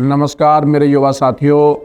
नमस्कार मेरे युवा साथियों,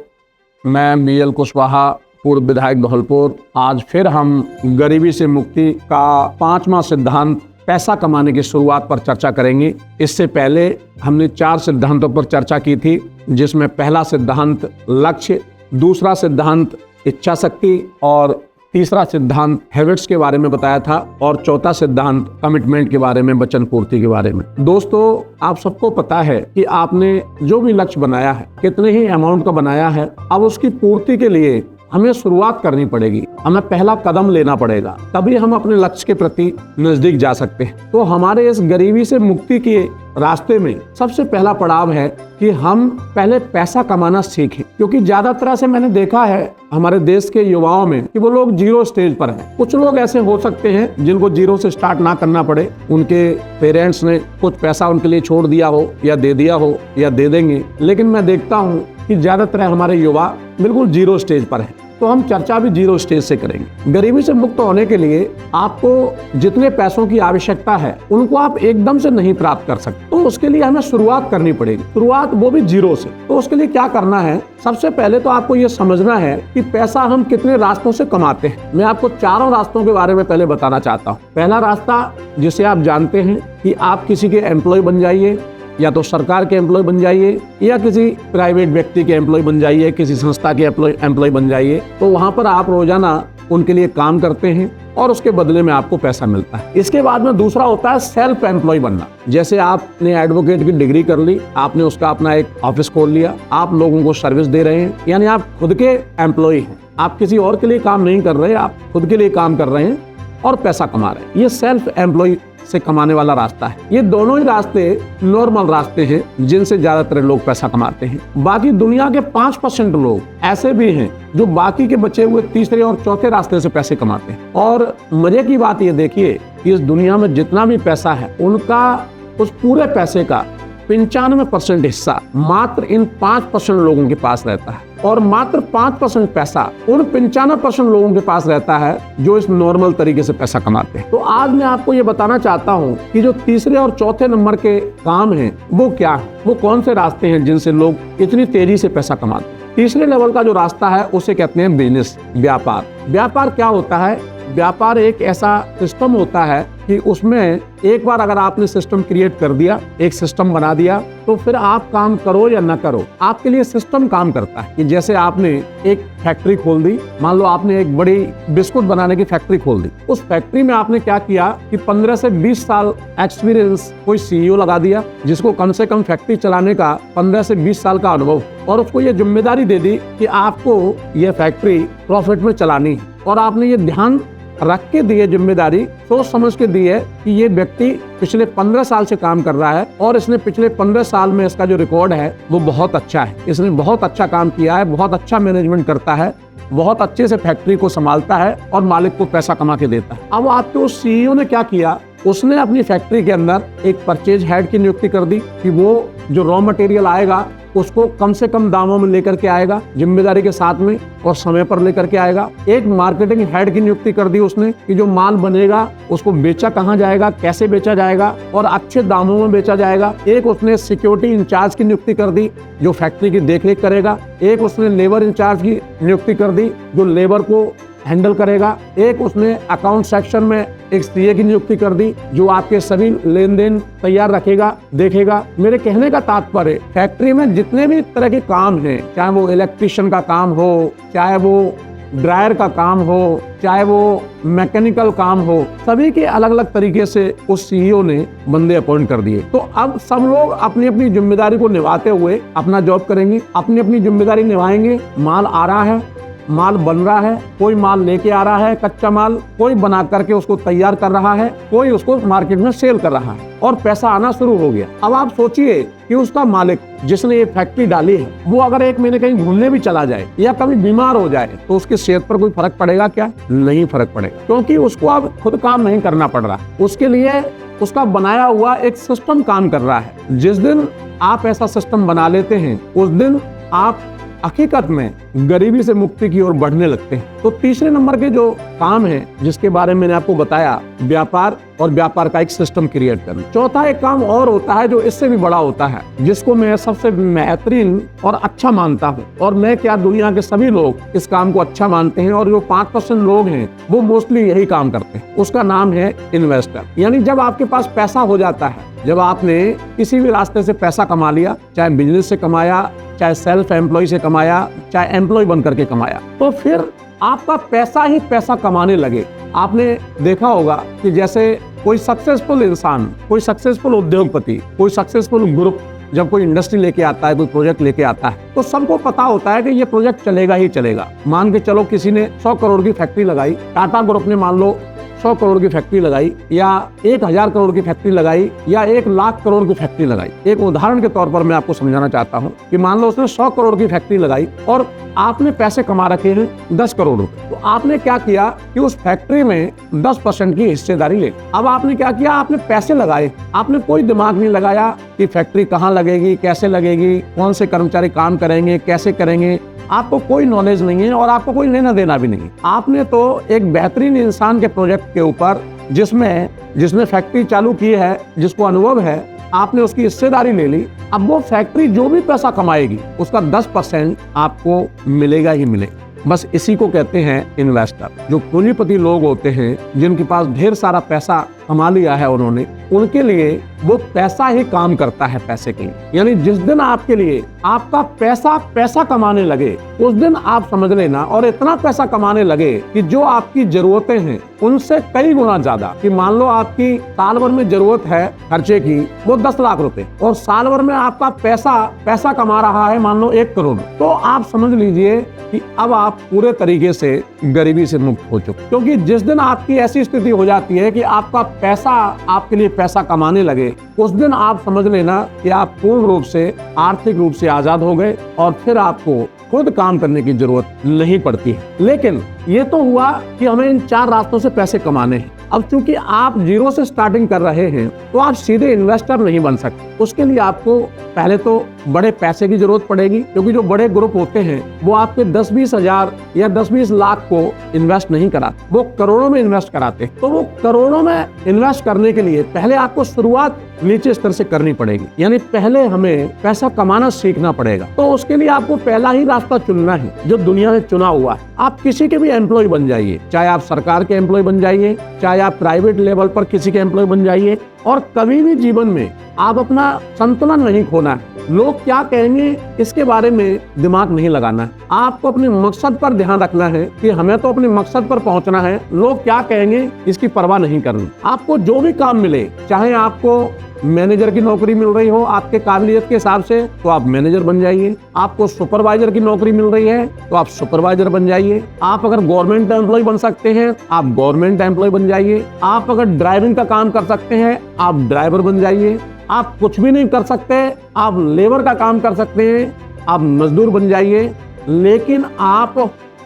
मैं मीएल कुशवाहा, पूर्व विधायक धौलपुर। आज फिर हम गरीबी से मुक्ति का 5वां सिद्धांत पैसा कमाने की शुरुआत पर चर्चा करेंगे। इससे पहले हमने 4 सिद्धांतों पर चर्चा की थी, जिसमें पहला सिद्धांत लक्ष्य, दूसरा सिद्धांत इच्छा शक्ति और तीसरा सिद्धांत हैबिट्स के बारे में बताया था और चौथा सिद्धांत कमिटमेंट के बारे में, वचन पूर्ति के बारे में। दोस्तों, आप सबको पता है कि आपने जो भी लक्ष्य बनाया है, कितने ही अमाउंट का बनाया है, अब उसकी पूर्ति के लिए हमें शुरुआत करनी पड़ेगी, हमें पहला कदम लेना पड़ेगा, तभी हम अपने लक्ष्य के प्रति नजदीक जा सकते हैं। तो हमारे इस गरीबी से मुक्ति के रास्ते में सबसे पहला पड़ाव है कि हम पहले पैसा कमाना सीखें, क्योंकि ज्यादातर से मैंने देखा है हमारे देश के युवाओं में कि वो लोग जीरो स्टेज पर हैं। कुछ लोग ऐसे हो सकते हैं जिनको जीरो से स्टार्ट ना करना पड़े, उनके पेरेंट्स ने कुछ पैसा उनके लिए छोड़ दिया हो या दे दिया हो या दे देंगे, लेकिन मैं देखता हूँ कि ज्यादातर हमारे युवा बिल्कुल जीरो स्टेज पर है। तो हम चर्चा भी जीरो स्टेज से करेंगे। गरीबी से मुक्त होने के लिए आपको जितने पैसों की आवश्यकता है उनको आप एकदम से नहीं प्राप्त कर सकते, तो उसके लिए हमें शुरुआत करनी पड़ेगी, शुरुआत वो भी जीरो से। तो उसके लिए क्या करना है? सबसे पहले तो आपको ये समझना है कि पैसा हम कितने रास्तों से कमाते हैं। मैं आपको चारों रास्तों के बारे में पहले बताना चाहता हूँ। पहला रास्ता, जिसे आप जानते हैं कि आप किसी के एम्प्लॉय बन जाइए, या तो सरकार के एम्प्लॉय बन जाइए या किसी प्राइवेट व्यक्ति के एम्प्लॉय बन जाइए, किसी संस्था के एम्प्लॉय बन जाइए। तो वहां पर आप रोजाना उनके लिए काम करते हैं और उसके बदले में आपको पैसा मिलता है। इसके बाद में दूसरा होता है सेल्फ एम्प्लॉय बनना। जैसे आपने एडवोकेट की डिग्री कर ली, आपने उसका अपना एक ऑफिस खोल लिया, आप लोगों को सर्विस दे रहे हैं, यानी आप खुद के एम्प्लॉय हैं। आप किसी और के लिए काम नहीं कर रहे, आप खुद के लिए काम कर रहे हैं और पैसा कमा रहे हैं। ये सेल्फ एम्प्लॉय से कमाने वाला रास्ता है। ये दोनों ही रास्ते नॉर्मल रास्ते हैं जिनसे ज्यादातर लोग पैसा कमाते हैं। बाकी दुनिया के 5% लोग ऐसे भी हैं जो बाकी के बचे हुए तीसरे और चौथे रास्ते से पैसे कमाते हैं। और मजे की बात ये देखिए कि इस दुनिया में जितना भी पैसा है, उनका उस पूरे पैसे का 95% हिस्सा मात्र इन 5% लोगों के पास रहता है और मात्र 5% पैसा उन 95% लोगों के पास रहता है जो इस नॉर्मल तरीके से पैसा कमाते हैं। तो आज मैं आपको ये बताना चाहता हूँ कि जो तीसरे और चौथे नंबर के काम हैं वो क्या है, वो कौन से रास्ते हैं जिनसे लोग इतनी तेजी से पैसा कमाते हैं। तीसरे लेवल का जो रास्ता है उसे कहते हैं बिजनेस, व्यापार। व्यापार क्या होता है? व्यापार एक ऐसा सिस्टम होता है कि उसमें एक बार अगर आपने सिस्टम क्रिएट कर दिया, एक सिस्टम बना दिया, तो फिर आप काम करो या ना करो, आपके लिए सिस्टम काम करता है। कि जैसे आपने एक फैक्ट्री खोल दी, मान लो आपने एक बड़ी बिस्कुट बनाने की फैक्ट्री खोल दी। उस फैक्ट्री में आपने क्या किया कि 15 से 20 साल एक्सपीरियंस कोई सीईओ लगा दिया, जिसको कम से कम फैक्ट्री चलाने का 15 से 20 साल का अनुभव, और उसको ये जिम्मेदारी दे दी कि आपको ये फैक्ट्री प्रॉफिट में चलानी है। और आपने ये ध्यान रख के दिए, जिम्मेदारी सोच समझ के दी है कि ये व्यक्ति पिछले 15 साल से काम कर रहा है और इसने पिछले 15 साल में इसका जो रिकॉर्ड है वो बहुत अच्छा है, इसने बहुत अच्छा काम किया है, बहुत अच्छा मैनेजमेंट करता है, बहुत अच्छे से फैक्ट्री को संभालता है और मालिक को पैसा कमा के देता है। अब आपके उस सीईओ ने क्या किया? उसने अपनी फैक्ट्री के अंदर एक परचेज हेड की नियुक्ति कर दी कि वो जो रॉ मटेरियल आएगा उसको कम से कम दामों में लेकर के आएगा, जिम्मेदारी के साथ में और समय पर लेकर के आएगा। एक मार्केटिंग हेड की नियुक्ति कर दी उसने कि जो माल बनेगा उसको बेचा कहाँ जाएगा, कैसे बेचा जाएगा और अच्छे दामों में बेचा जाएगा। एक उसने सिक्योरिटी इंचार्ज की नियुक्ति कर दी जो फैक्ट्री की देखरेख करेगा। एक उसने लेबर इंचार्ज की नियुक्ति कर दी जो लेबर को हैंडल करेगा। एक उसने अकाउंट सेक्शन में एक सीए की नियुक्ति कर दी जो आपके सभी लेन देन तैयार रखेगा, देखेगा। मेरे कहने का तात्पर्य, फैक्ट्री में जितने भी तरह के काम हैं, चाहे वो इलेक्ट्रिशियन का काम हो, चाहे वो ड्रायर का काम हो, चाहे वो मैकेनिकल काम हो, सभी के अलग अलग तरीके से उस सीईओ ने बंदे अपॉइंट कर दिए। तो अब सब लोग अपनी अपनी जिम्मेदारी को निभाते हुए अपना जॉब करेंगे, अपनी अपनी जिम्मेदारी निभाएंगे। माल आ रहा है, माल बन रहा है, कोई माल लेके आ रहा है कच्चा माल, कोई बना करके उसको तैयार कर रहा है, कोई उसको मार्केट में सेल कर रहा है और पैसा आना शुरू हो गया। अब आप सोचिए कि उसका मालिक जिसने ये फैक्ट्री डाली है वो अगर एक महीने कहीं घूमने भी चला जाए या कभी बीमार हो जाए तो उसकी सेहत पर कोई फर्क पड़ेगा क्या? नहीं फर्क पड़ेगा, क्योंकि उसको अब खुद काम नहीं करना पड़ रहा। उसके लिए उसका बनाया हुआ एक सिस्टम काम कर रहा है। जिस दिन आप ऐसा सिस्टम बना लेते हैं उस दिन आप हकीकत में गरीबी से मुक्ति की ओर बढ़ने लगते हैं। तो तीसरे नंबर के जो काम है जिसके बारे में मैंने आपको बताया, व्यापार और व्यापार का एक सिस्टम क्रिएट करना। चौथा एक काम और होता है जो इससे भी बड़ा होता है, जिसको मैं सबसे बेहतरीन और अच्छा मानता हूँ, और मैं क्या दुनिया के सभी लोग इस काम को अच्छा मानते हैं, और जो 5% लोग हैं वो मोस्टली यही काम करते हैं। उसका नाम है इन्वेस्टर। यानी जब आपके पास पैसा हो जाता है, जब आपने किसी भी रास्ते से पैसा कमा लिया, चाहे बिजनेस से कमाया, चाहे सेल्फ एम्प्लॉय से कमाया, चाहे एम्प्लॉय बन करके कमाया, तो फिर आपका पैसा ही पैसा कमाने लगे। आपने देखा होगा कि जैसे कोई सक्सेसफुल इंसान, कोई सक्सेसफुल उद्योगपति, कोई सक्सेसफुल ग्रुप जब कोई इंडस्ट्री लेके आता है, कोई प्रोजेक्ट लेके आता है, तो सबको पता होता है कि ये प्रोजेक्ट चलेगा ही चलेगा। मान के चलो किसी ने 100 करोड़ की फैक्ट्री लगाई, टाटा ग्रुप ने मान लो 100 करोड़ की फैक्ट्री लगाई, या 1000 करोड़ की फैक्ट्री लगाई, या 1 लाख करोड़ की फैक्ट्री लगाई। एक उदाहरण के तौर पर मैं आपको समझाना चाहता हूँ कि मान लो उसने 100 करोड़ की फैक्ट्री लगाई और आपने पैसे कमा रखे हैं 10 करोड़ रुपए। तो आपने क्या किया कि उस फैक्ट्री में 10% की हिस्सेदारी ले। अब आपने क्या किया, आपने पैसे लगाए, आपने कोई दिमाग नहीं लगाया कि फैक्ट्री कहाँ लगेगी, कैसे लगेगी, कौन से कर्मचारी काम करेंगे, कैसे करेंगे। आपको कोई नॉलेज नहीं है और आपको कोई लेना देना भी नहीं। आपने तो एक बेहतरीन इंसान के प्रोजेक्ट के ऊपर, जिसने फैक्ट्री चालू की है, जिसको अनुभव है, आपने उसकी हिस्सेदारी ले ली। अब वो फैक्ट्री जो भी पैसा कमाएगी उसका 10% आपको मिलेगा ही मिलेगा। बस इसी को कहते हैं इन्वेस्टर। जो पूंजीपति लोग होते हैं, जिनके पास ढेर सारा पैसा कमा लिया है उन्होंने, उनके लिए वो पैसा ही काम करता है पैसे के लिए। यानी जिस दिन आपके लिए आपका पैसा कमाने लगे, उस दिन आप समझ लेना, और इतना पैसा कमाने लगे कि जो आपकी जरूरतें हैं उनसे कई गुना ज्यादा। कि मान लो आपकी साल भर में जरूरत है खर्चे की वो 10 लाख रुपए, और साल भर में आपका पैसा कमा रहा है मान लो 1 करोड़, तो आप समझ लीजिए कि अब आप पूरे तरीके से गरीबी से मुक्त हो चुके। क्योंकि जिस दिन आपकी ऐसी स्थिति हो जाती है कि आपका पैसा आपके लिए पैसा कमाने लगे, उस दिन आप समझ लेना कि आप पूर्ण रूप से आर्थिक रूप से आजाद हो गए, और फिर आपको खुद काम करने की जरूरत नहीं पड़ती है। लेकिन ये तो हुआ कि हमें इन 4 रास्तों से पैसे कमाने हैं। अब चूंकि आप जीरो से स्टार्टिंग कर रहे हैं, तो आप सीधे इन्वेस्टर नहीं बन सकते। उसके लिए आपको पहले तो बड़े पैसे की जरूरत पड़ेगी, क्योंकि जो बड़े ग्रुप होते हैं वो आपके 10-20 हजार या 10-20 लाख को इन्वेस्ट नहीं कराते, वो करोड़ों में इन्वेस्ट कराते हैं। तो वो करोड़ों में इन्वेस्ट करने के लिए पहले आपको शुरुआत नीचे स्तर से करनी पड़ेगी। यानी पहले हमें पैसा कमाना सीखना पड़ेगा। तो उसके लिए आपको पहला ही रास्ता चुनना है जो दुनिया ने चुना हुआ है। आप किसी के भी एम्प्लॉय बन जाइए, चाहे आप सरकार के एम्प्लॉय बन जाइए, चाहे आप प्राइवेट लेवल पर किसी के एम्प्लॉय बन जाइए, और कभी भी जीवन में आप अपना संतुलन नहीं खोना है। लोग क्या कहेंगे इसके बारे में दिमाग नहीं लगाना है। आपको अपने मकसद पर ध्यान रखना है कि हमें तो अपने मकसद पर पहुंचना है, लोग क्या कहेंगे इसकी परवाह नहीं करनी। आपको जो भी काम मिले, चाहे आपको मैनेजर की नौकरी मिल रही हो आपके काबिलियत के हिसाब से, तो आप मैनेजर बन जाइए। आपको सुपरवाइजर की नौकरी मिल रही है तो आप सुपरवाइजर बन जाइए। आप अगर गवर्नमेंट एम्प्लॉय बन सकते हैं, आप गवर्नमेंट एम्प्लॉय बन जाइए। आप अगर ड्राइविंग का काम कर सकते हैं, आप ड्राइवर बन जाइए। आप कुछ भी नहीं कर सकते, आप लेबर का काम कर सकते हैं, आप मजदूर बन जाइए। लेकिन आप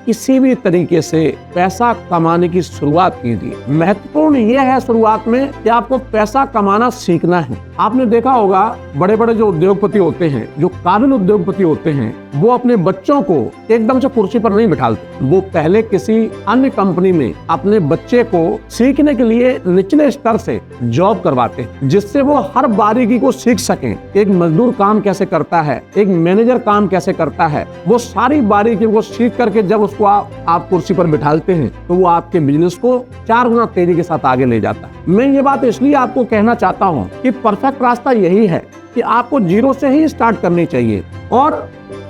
किसी भी तरीके से पैसा कमाने की शुरुआत कीजिए। महत्वपूर्ण यह है शुरुआत में कि आपको पैसा कमाना सीखना है। आपने देखा होगा बड़े बड़े जो उद्योगपति होते हैं, जो काबिल उद्योगपति होते हैं, वो अपने बच्चों को एकदम से कुर्सी पर नहीं बिठाते। वो पहले किसी अन्य कंपनी में अपने बच्चे को सीखने के लिए निचले स्तर से जॉब करवाते हैं, जिससे वो हर बारीकी को सीख सकें। एक मजदूर काम कैसे करता है, एक मैनेजर काम कैसे करता है, वो सारी बारीकी को सीख करके जब उसको आप कुर्सी पर बिठाते हैं, तो वो आपके बिजनेस को 4 गुना तेजी के साथ आगे ले जाता है। मैं ये बात इसलिए आपको कहना चाहता हूँ कि परफेक्ट रास्ता यही है कि आपको जीरो से ही स्टार्ट करनी चाहिए, और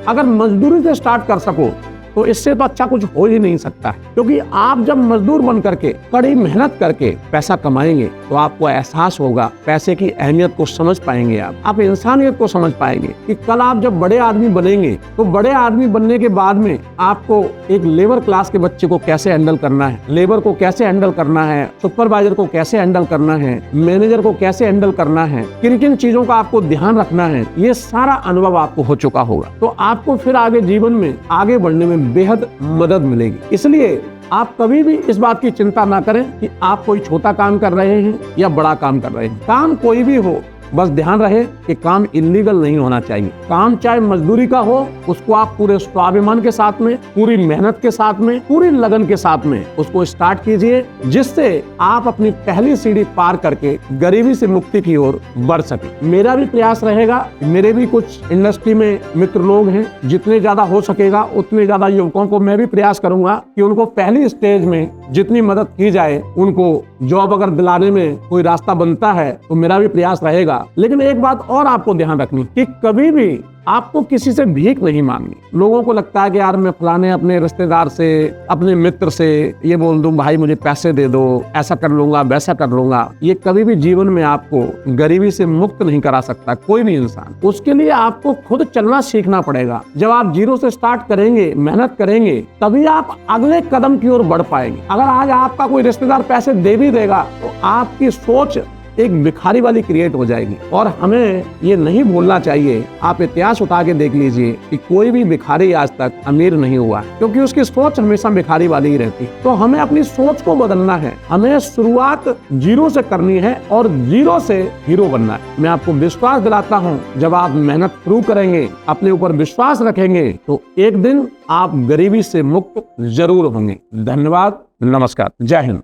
अगर मजदूरी से स्टार्ट कर सको तो इससे तो अच्छा कुछ हो ही नहीं सकता। क्योंकि आप जब मजदूर बन करके कड़ी मेहनत करके पैसा कमाएंगे तो आपको एहसास होगा, पैसे की अहमियत को समझ पाएंगे, आप इंसानियत को समझ पाएंगे कि कल आप जब बड़े आदमी बनेंगे तो बड़े आदमी बनने के बाद में आपको एक लेबर क्लास के बच्चे को कैसे हैंडल करना है, लेबर को कैसे हैंडल करना है, सुपरवाइजर को कैसे हैंडल करना है, मैनेजर को कैसे हैंडल करना है, किन किन चीजों का आपको ध्यान रखना है, ये सारा अनुभव आपको हो चुका होगा। तो आपको फिर आगे जीवन में आगे बढ़ने में बेहद मदद मिलेगी। इसलिए आप कभी भी इस बात की चिंता ना करें कि आप कोई छोटा काम कर रहे हैं या बड़ा काम कर रहे हैं। काम कोई भी हो, बस ध्यान रहे कि काम इलीगल नहीं होना चाहिए। काम चाहे मजदूरी का हो, उसको आप पूरे स्वाभिमान के साथ में, पूरी मेहनत के साथ में, पूरी लगन के साथ में उसको स्टार्ट कीजिए, जिससे आप अपनी पहली सीढ़ी पार करके गरीबी से मुक्ति की ओर बढ़ सके। मेरा भी प्रयास रहेगा, मेरे भी कुछ इंडस्ट्री में मित्र लोग हैं, जितने ज्यादा हो सकेगा उतने ज्यादा युवकों को मैं भी प्रयास करूंगा कि उनको पहली स्टेज में जितनी मदद की जाए, उनको जॉब अगर दिलाने में कोई रास्ता बनता है तो मेरा भी प्रयास रहेगा। लेकिन एक बात और आपको ध्यान रखनी कि कभी भी आपको किसी से भीख नहीं मांगनी। लोगों को लगता है कि यार मैं फलाने अपने रिश्तेदार से, अपने मित्र से ये बोल दूं भाई मुझे पैसे दे दो, ऐसा कर लूंगा वैसा कर लूंगा। ये कभी भी जीवन में आपको गरीबी से मुक्त नहीं करा सकता कोई भी इंसान। उसके लिए आपको खुद चलना सीखना पड़ेगा। जब आप जीरो से स्टार्ट करेंगे, मेहनत करेंगे, तभी आप अगले कदम की ओर बढ़ पाएंगे। अगर आज आपका कोई रिश्तेदार पैसे दे भी देगा तो आपकी सोच एक भिखारी वाली क्रिएट हो जाएगी। और हमें ये नहीं भूलना चाहिए, आप इतिहास उठा के देख लीजिए कि कोई भी भिखारी आज तक अमीर नहीं हुआ, क्योंकि उसकी सोच हमेशा भिखारी वाली ही रहती। तो हमें अपनी सोच को बदलना है, हमें शुरुआत जीरो से करनी है और जीरो से हीरो बनना है। मैं आपको विश्वास दिलाता हूँ, जब आप मेहनत शुरू करेंगे, अपने ऊपर विश्वास रखेंगे, तो एक दिन आप गरीबी से मुक्त जरूर होंगे। धन्यवाद, नमस्कार, जय हिंद।